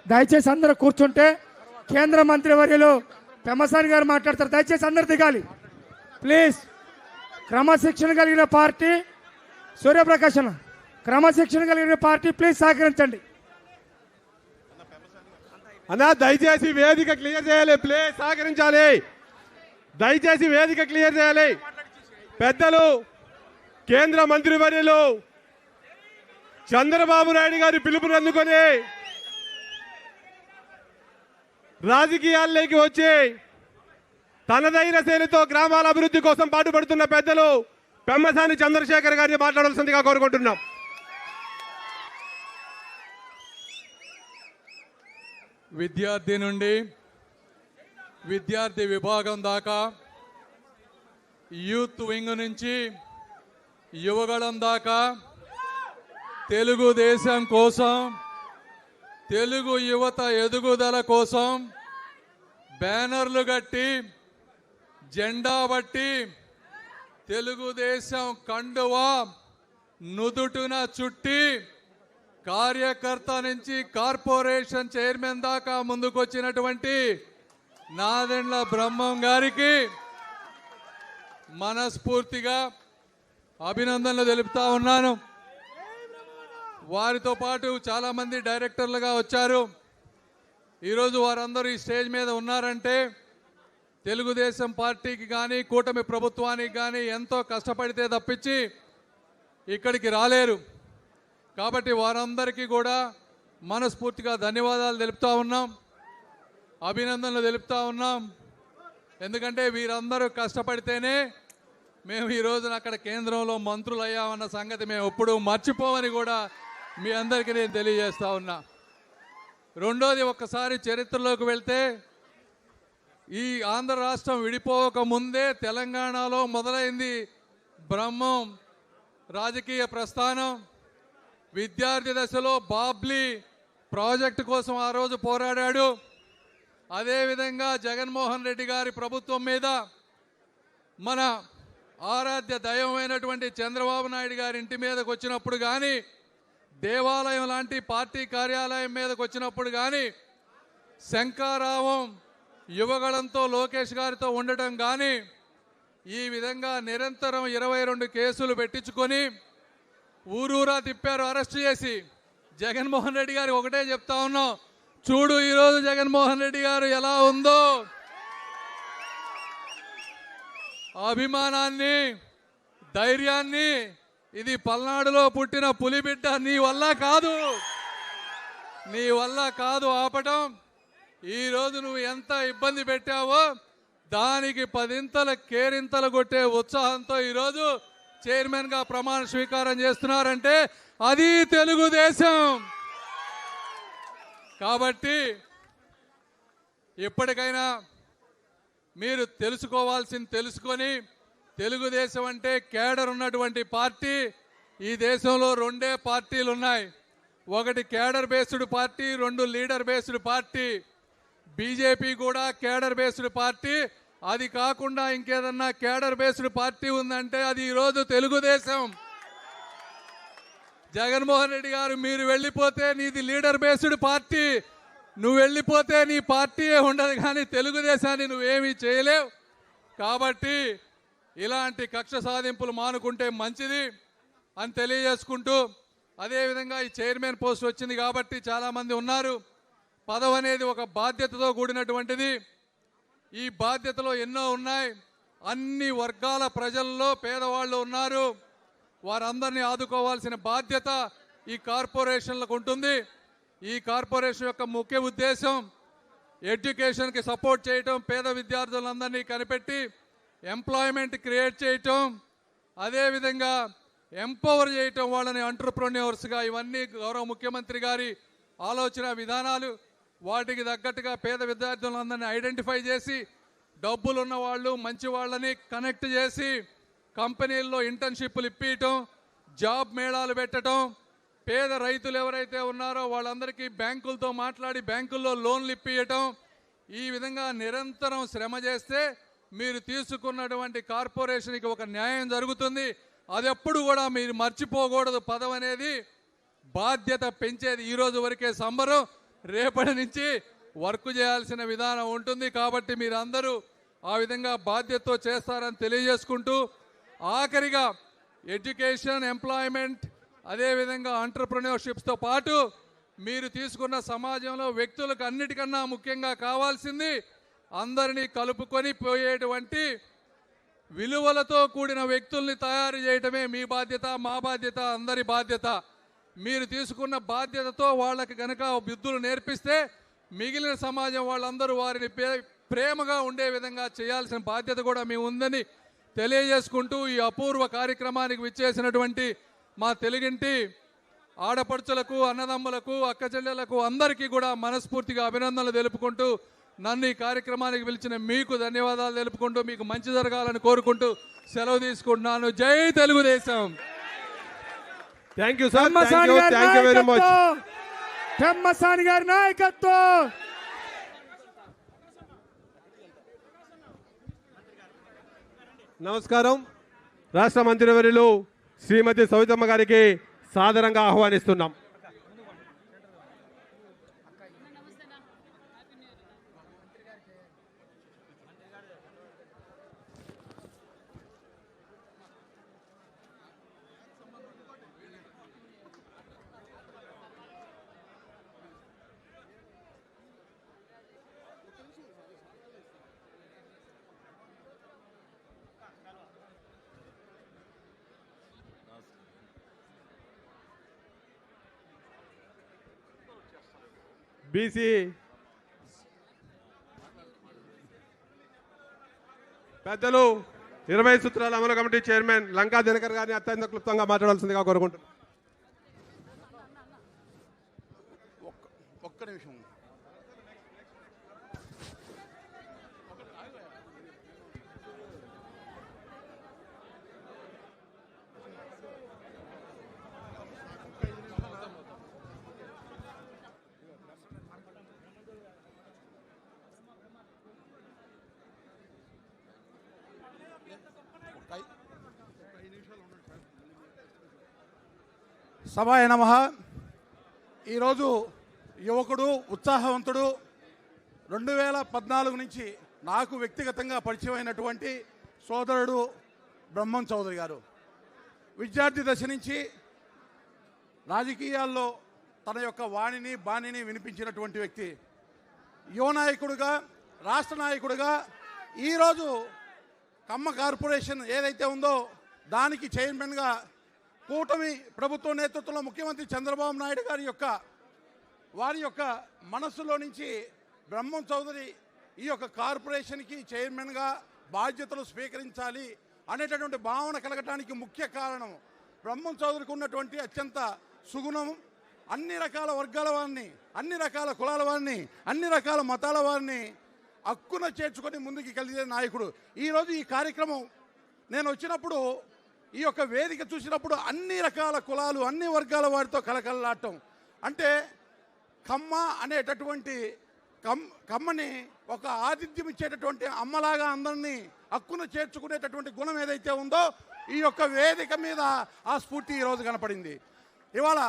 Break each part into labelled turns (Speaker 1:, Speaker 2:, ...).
Speaker 1: దయచేసి అందరూ కూర్చుంటే కేంద్ర మంత్రి వర్యులు పెమ్మసాని గారు మాట్లాడతారు. దయచేసి అందరు దిగాలి ప్లీజ్. క్రమశిక్షణ కలిగిన పార్టీ సూర్యప్రకాశ్ అన్న, క్రమశిక్షణ కలిగిన పార్టీ ప్లీజ్ సహకరించండి
Speaker 2: అన్నా. దయచేసి వేదిక క్లియర్ చేయాలి ప్లీజ్, సహకరించాలి. దయచేసి వేదిక క్లియర్ చేయాలి. పెద్దలు కేంద్ర మంత్రి వర్యులు చంద్రబాబు నాయుడు గారి పిలుపుని అందుకొని రాజకీయాల్లోకి వచ్చి తనదైన శైలితో గ్రామాల అభివృద్ధి కోసం పాటుపడుతున్న పెద్దలు పెమ్మసాని చంద్రశేఖర్ గారిని మాట్లాడాల్సిందిగా కోరుకుంటున్నాం.
Speaker 3: విద్యార్థి నుండి విద్యార్థి విభాగం దాకా, యూత్ వింగ్ నుంచి యువగళం దాకా తెలుగుదేశం కోసం, తెలుగు యువత ఎదుగుదల కోసం బ్యానర్లు కట్టి, జెండా బట్టి, తెలుగుదేశం కండువా నుదుటున చుట్టి, కార్యకర్త నుంచి కార్పొరేషన్ చైర్మన్ దాకా ముందుకొచ్చినటువంటి నాదెండ్ల బ్రహ్మం గారికి మనస్ఫూర్తిగా అభినందనలు తెలుపుతా ఉన్నాను. వారితో పాటు చాలామంది డైరెక్టర్లుగా వచ్చారు. ఈరోజు వారందరూ ఈ స్టేజ్ మీద ఉన్నారంటే తెలుగుదేశం పార్టీకి కానీ కూటమి ప్రభుత్వానికి కానీ ఎంతో కష్టపడితే తప్పించి ఇక్కడికి రాలేరు. కాబట్టి వారందరికీ కూడా మనస్ఫూర్తిగా ధన్యవాదాలు తెలుపుతా ఉన్నాం, అభినందనలు తెలుపుతా ఉన్నాం. ఎందుకంటే వీరందరూ కష్టపడితేనే మేము ఈ రోజున అక్కడ కేంద్రంలో మంత్రులు అయ్యామన్న సంగతి మేము ఎప్పుడూ మర్చిపోమని కూడా మీ అందరికీ నేను తెలియజేస్తా ఉన్నా. రెండోది, ఒక్కసారి చరిత్రలోకి వెళ్తే ఈ ఆంధ్ర రాష్ట్రం విడిపోక ముందే తెలంగాణలో మొదలైంది బ్రహ్మం రాజకీయ ప్రస్థానం. విద్యార్థి దశలో బాబ్లీ ప్రాజెక్టు కోసం ఆ రోజు పోరాడాడు. అదేవిధంగా జగన్మోహన్ రెడ్డి గారి ప్రభుత్వం మీద మన ఆరాధ్య దైవమైనటువంటి చంద్రబాబు నాయుడు గారి ఇంటి మీదకి వచ్చినప్పుడు కానీ, దేవాలయం లాంటి పార్టీ కార్యాలయం మీదకి వచ్చినప్పుడు కానీ, శంకారావం యువగళంతో లోకేష్ గారితో ఉండటం కానీ, ఈ విధంగా నిరంతరం 22 కేసులు పెట్టించుకొని ఊరూరా తిప్పారు అరెస్ట్ చేసి. జగన్మోహన్ రెడ్డి గారు ఒకటే చెప్తా ఉన్నాం, చూడు ఈరోజు జగన్మోహన్ రెడ్డి గారు ఎలా ఉందో. అభిమానాన్ని, ధైర్యాన్ని, ఇది పల్నాడులో పుట్టిన పులిబిడ్డ, నీ వల్ల కాదు ఆపటం. ఈరోజు నువ్వు ఎంత ఇబ్బంది పెట్టావో దానికి 10 కేరింతలు కొట్టే ఉత్సాహంతో ఈరోజు చైర్మన్గా ప్రమాణ స్వీకారం చేస్తున్నారంటే అది తెలుగుదేశం. కాబట్టి ఎప్పటికైనా మీరు తెలుసుకోవాల్సింది తెలుసుకొని, తెలుగుదేశం అంటే కేడర్ ఉన్నటువంటి పార్టీ. ఈ దేశంలో 2 పార్టీలు ఉన్నాయి, ఒకటి cadre based party, 2 leader based party. BJP కూడా కేడర్ బేస్డ్ పార్టీ. అది కాకుండా ఇంకేదన్నా కేడర్ బేస్డ్ పార్టీ ఉందంటే అది ఈరోజు తెలుగుదేశం. జగన్మోహన్ రెడ్డి గారు, మీరు వెళ్ళిపోతే నీది లీడర్ బేస్డ్ పార్టీ, నువ్వు వెళ్ళిపోతే నీ పార్టీయే ఉండదు, కానీ తెలుగుదేశాన్ని నువ్వేమీ చేయలేవు. కాబట్టి ఇలాంటి కక్ష సాధింపులు మానుకుంటే మంచిది అని తెలియజేసుకుంటూ, అదేవిధంగా ఈ చైర్మన్ పోస్ట్ వచ్చింది కాబట్టి చాలామంది ఉన్నారు. పదవి అనేది ఒక బాధ్యతతో కూడినటువంటిది. ఈ బాధ్యతలో ఎన్నో ఉన్నాయి. అన్ని వర్గాల ప్రజల్లో పేదవాళ్ళు ఉన్నారు, వారందరినీ ఆదుకోవాల్సిన బాధ్యత ఈ కార్పొరేషన్లకు ఉంటుంది. ఈ కార్పొరేషన్ యొక్క ముఖ్య ఉద్దేశం ఎడ్యుకేషన్కి సపోర్ట్ చేయటం, పేద విద్యార్థులందరినీ కనిపెట్టి ఎంప్లాయ్మెంట్ క్రియేట్ చేయటం, అదేవిధంగా ఎంపవర్ చేయటం, వాళ్ళని ఎంటర్‌ప్రెన్యూర్స్గా. ఇవన్నీ గౌరవ ముఖ్యమంత్రి గారి ఆలోచన విధానాలు. వాటికి తగ్గట్టుగా పేద విద్యార్థులందరినీ ఐడెంటిఫై చేసి డబ్బులున్న వాళ్ళు మంచి వాళ్ళని కనెక్ట్ చేసి కంపెనీల్లో ఇంటర్న్షిప్లు ఇప్పించటం, జాబ్ మేళాలు పెట్టడం, పేద రైతులు ఎవరైతే ఉన్నారో వాళ్ళందరికీ బ్యాంకులతో మాట్లాడి బ్యాంకుల్లో లోన్లు ఇప్పించటం. ఈ విధంగా నిరంతరం శ్రమ చేస్తే మీరు తీసుకున్నటువంటి కార్పొరేషన్కి ఒక న్యాయం జరుగుతుంది. అది ఎప్పుడు కూడా మీరు మర్చిపోకూడదు. పదవి అనేది బాధ్యత పెంచేది. ఈరోజు వరకే సంబరం, రేపటి నుంచి వర్క్ చేయాల్సిన విధానం ఉంటుంది. కాబట్టి మీరందరూ ఆ విధంగా బాధ్యతతో చేస్తారని తెలియజేసుకుంటూ, ఆఖరిగా ఎడ్యుకేషన్, ఎంప్లాయ్మెంట్, అదేవిధంగా ఎంటర్‌ప్రెన్యూర్‌షిప్స్‌తో పాటు మీరు తీసుకున్న సమాజంలో వ్యక్తులకు అన్నిటికన్నా ముఖ్యంగా కావాల్సింది అందరినీ కలుపుకొని పోయేటువంటి విలువలతో కూడిన వ్యక్తుల్ని తయారు చేయటమే మీ బాధ్యత, మా బాధ్యత, అందరి బాధ్యత. మీరు తీసుకున్న బాధ్యతతో వాళ్ళకి కనుక బుద్ధులు నేర్పిస్తే మిగిలిన సమాజం వాళ్ళందరూ వారిని ప్రేమగా ఉండే విధంగా చేయాల్సిన బాధ్యత కూడా మీ ఉందని తెలియజేసుకుంటూ, ఈ అపూర్వ కార్యక్రమానికి విచ్చేసినటువంటి మా తెలుగింటి ఆడపడుచులకు, అన్నదమ్ములకు, అక్క చెల్లెలకు అందరికీ కూడా మనస్ఫూర్తిగా అభినందనలు తెలుపుకుంటూ, నన్ను ఈ కార్యక్రమానికి పిలిచిన మీకు ధన్యవాదాలు తెలుపుకుంటూ, మీకు మంచి జరగాలని కోరుకుంటూ సెలవు తీసుకుంటున్నాను. జై Telugu Desam.
Speaker 2: Thank you sir.
Speaker 1: Pemmasani గారి
Speaker 2: థ్యాంక్ యూ వెరీ మచ్.
Speaker 1: నాయకత్వం, పెమ్మసాని గారి నాయకత్వం.
Speaker 2: నమస్కారం. రాష్ట్ర మంత్రివర్యులు శ్రీమతి సవితమ్మ గారికి సాదరంగా ఆహ్వానిస్తున్నాం. బీసీ పెద్దలు 20 సూత్రాల అమలు కమిటీ చైర్మన్ లంకా దినకర్ గారిని అత్యంత క్లుప్తంగా మాట్లాడాల్సిందిగా కోరుకుంటున్నాను.
Speaker 4: ఒక్క నిమిషం. సభాయ నమః. ఈరోజు యువకుడు, ఉత్సాహవంతుడు, 2014 నుంచి నాకు వ్యక్తిగతంగా పరిచయం అయినటువంటి సోదరుడు బ్రహ్మం చౌదరి గారు విద్యార్థి దశ నుంచి రాజకీయాల్లో తన యొక్క వాణిని బాణిని వినిపించినటువంటి వ్యక్తి. యువ నాయకుడిగా, రాష్ట్ర నాయకుడిగా ఈరోజు కమ్మ కార్పొరేషన్ ఏదైతే ఉందో దానికి చైర్మన్గా కూటమి ప్రభుత్వ నేతృత్వంలో ముఖ్యమంత్రి చంద్రబాబు నాయుడు గారి వారి యొక్క మనస్సులో నుంచి బ్రహ్మం చౌదరి ఈ యొక్క కార్పొరేషన్కి చైర్మన్గా బాధ్యతలు స్వీకరించాలి అనేటటువంటి భావన కలగటానికి ముఖ్య కారణం బ్రహ్మం చౌదరికి ఉన్నటువంటి అత్యంత సుగుణం. అన్ని రకాల వర్గాల వారిని, అన్ని రకాల కులాల వారిని, అన్ని రకాల మతాల వారిని హక్కున చేర్చుకొని ముందుకు కలిగే నాయకుడు. ఈరోజు ఈ కార్యక్రమం నేను వచ్చినప్పుడు, ఈ యొక్క వేదిక చూసినప్పుడు అన్ని రకాల కులాలు, అన్ని వర్గాల వారితో కలకలలాడటం అంటే కమ్మ అనేటటువంటి కమ్మని ఒక ఆతిథ్యం ఇచ్చేటటువంటి అమ్మలాగా అందరినీ హక్కును చేర్చుకునేటటువంటి గుణం ఏదైతే ఉందో ఈ యొక్క వేదిక మీద ఆ స్ఫూర్తి ఈరోజు కనపడింది. ఇవాళ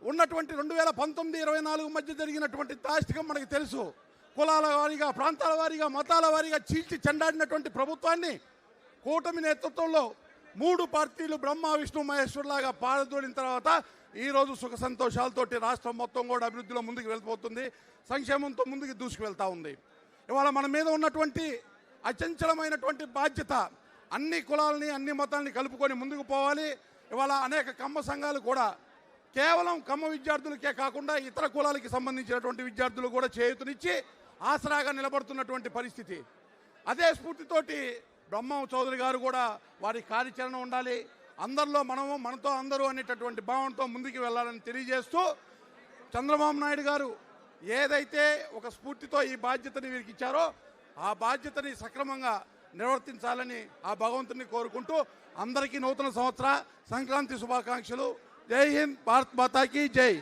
Speaker 4: ఉన్నటువంటి 2019-24 మధ్య జరిగినటువంటి దాష్టికం మనకు తెలుసు. కులాల వారీగా, ప్రాంతాల వారీగా, మతాల వారీగా చీల్చి చెండాడినటువంటి ప్రభుత్వాన్ని కూటమి నేతృత్వంలో 3 పార్టీలు బ్రహ్మ విష్ణు మహేశ్వర్లాగా పారదోడిన తర్వాత ఈరోజు సుఖ సంతోషాలతోటి రాష్ట్రం మొత్తం కూడా అభివృద్ధిలో ముందుకు వెళ్ళిపోతుంది, సంక్షేమంతో ముందుకు దూసుకువెళ్తూ ఉంది. ఇవాళ మన మీద ఉన్నటువంటి అచంచలమైనటువంటి బాధ్యత అన్ని కులాలని, అన్ని మతాలని కలుపుకొని ముందుకు పోవాలి. ఇవాళ అనేక కమ్మ సంఘాలు కూడా కేవలం కమ్మ విద్యార్థులకే కాకుండా ఇతర కులాలకి సంబంధించినటువంటి విద్యార్థులు కూడా చేయూతనిచ్చి ఆసరాగా నిలబడుతున్నటువంటి పరిస్థితి. అదే స్ఫూర్తితోటి బ్రహ్మం చౌదరి గారు కూడా వారి కార్యాచరణ ఉండాలి, అందరిలో మనము, మనతో అందరూ అనేటటువంటి భావనతో ముందుకు వెళ్ళాలని తెలియజేస్తూ, చంద్రబాబు నాయుడు గారు ఏదైతే ఒక స్ఫూర్తితో ఈ బాధ్యతని వీరికి ఇచ్చారో ఆ బాధ్యతని సక్రమంగా నిర్వర్తించాలని ఆ భగవంతుని కోరుకుంటూ అందరికీ నూతన సంవత్సర సంక్రాంతి శుభాకాంక్షలు. జై హింద్, భారత్ మాతాకి జై.